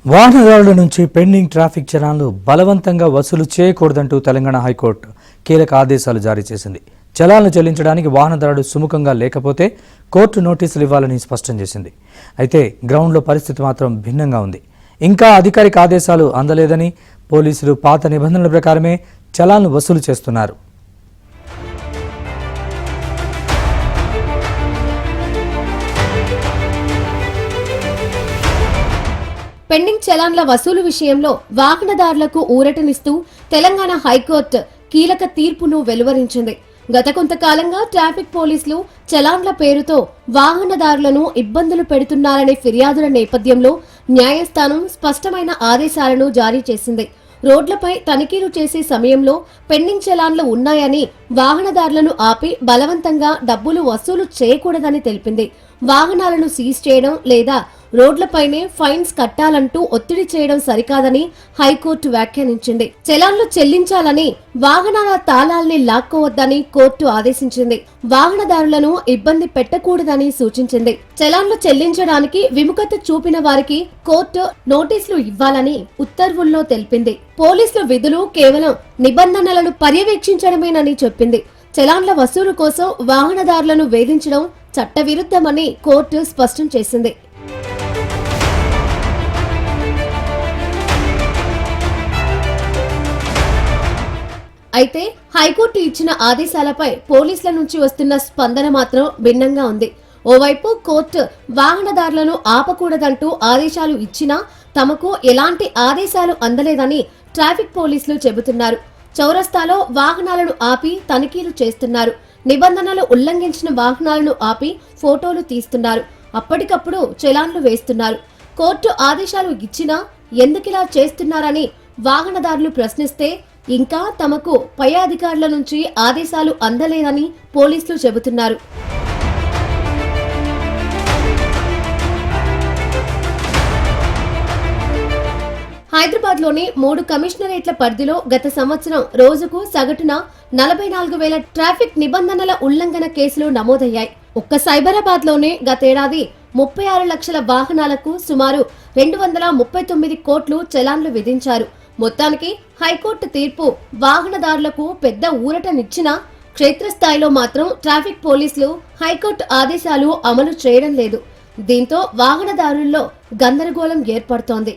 వాహనదారుల నుంచి pending traffic చలాన్లు బలవంతంగా వసూలు చేయకూడదంటూ తెలంగాణ హైకోర్టు కీలక ఆదేశాలు జారీ చేసింది. చలాన్లు చెల్లించడానికి వాహనదారుడు సుముఖంగా లేకపోతే కోర్టు నోటీసులు ఇవ్వాలని స్పష్టం చేసింది. అయితే గ్రౌండ్లో పరిస్థితి మాత్రం భిన్నంగా ఉంది. ఇంకా అధికారిక ఆదేశాలు అందలేదని పోలీసులు పాత నిబంధనల ప్రకారమే చలాన్లు వసూలు చేస్తున్నారు. పెండింగ్ చలాన్ల వసూలు విషయంలో వాహనదారులకు ఊరటనిస్తూ తెలంగాణ హైకోర్టు కీలక తీర్పును వెలువరించింది. గత కొంతకాలంగా ట్రాఫిక్ పోలీసులు చలాన్ల పేరుతో వాహనదారులను ఇబ్బందులు పెడుతున్నారనే ఫిర్యాదుల నేపథ్యంలో న్యాయస్థానం స్పష్టమైన ఆదేశాలను జారీ చేసింది. రోడ్లపై తనిఖీలు చేసే సమయంలో పెండింగ్ చలాన్లు ఉన్నాయని వాహనదారులను ఆపి బలవంతంగా డబ్బులు వసూలు చేయకూడదని తెలిపింది. వాహనాలను సీజ్ చేయడం లేదా రోడ్లపైనే ఫైన్స్ కట్టాలంటూ ఒత్తిడి చేయడం సరికాదని హైకోర్టు వ్యాఖ్యానించింది. చలాన్లు చెల్లించాలని వాహనాల తాళాల్ని లాక్కోవద్దని కోర్టు ఆదేశించింది. వాహనదారులను ఇబ్బంది పెట్టకూడదని సూచించింది. చలాన్లు చెల్లించడానికి విముఖత చూపిన వారికి కోర్టు నోటీసులు ఇవ్వాలని ఉత్తర్వుల్లో తెలిపింది. పోలీసుల విధులు కేవలం నిబంధనలను పర్యవేక్షించడమేనని చెప్పింది. చలాన్ల వసూలు కోసం వాహనదారులను వేధించడం చట్టవిరుద్ధమని కోర్టు స్పష్టం చేసింది. అయితే హైకోర్టు ఇచ్చిన ఆదేశాలపై పోలీసుల నుంచి వస్తున్న స్పందన మాత్రం భిన్నంగా ఉంది. ఓవైపు కోర్టు వాహనదారులను ఆపకూడదంటూ ఆదేశాలు ఇచ్చినా తమకు ఎలాంటి ఆదేశాలు అందలేదని ట్రాఫిక్ పోలీసులు చెబుతున్నారు. చౌరస్తాలో వాహనాలను ఆపి తనిఖీలు చేస్తున్నారు. నిబంధనలు ఉల్లంఘించిన వాహనాలను ఆపి ఫోటోలు తీస్తున్నారు. అప్పటికప్పుడు చలాన్లు వేస్తున్నారు. కోర్టు ఆదేశాలు ఇచ్చినా ఎందుకిలా చేస్తున్నారని వాహనదారులు ప్రశ్నిస్తే ఇంకా తమకు పై అధికారుల నుంచి ఆదేశాలు అందలేదని పోలీసులు చెబుతున్నారు. హైదరాబాద్లోని 3 కమిషనరేట్ల పరిధిలో గత సంవత్సరం రోజుకు సగటున 44,000 ట్రాఫిక్ నిబంధనల ఉల్లంఘన కేసులు నమోదయ్యాయి. ఒక్క సైబరాబాద్లోనే గతేడాది 36 లక్షల వాహనాలకు సుమారు 239 కోట్లు చలాన్లు విధించారు. మొత్తానికి హైకోర్టు తీర్పు వాహనదారులకు పెద్ద ఊరటనిచ్చినా క్షేత్రస్థాయిలో మాత్రం ట్రాఫిక్ పోలీసులు హైకోర్టు ఆదేశాలు అమలు చేయడం లేదు. దీంతో వాహనదారుల్లో గందరగోళం ఏర్పడుతోంది.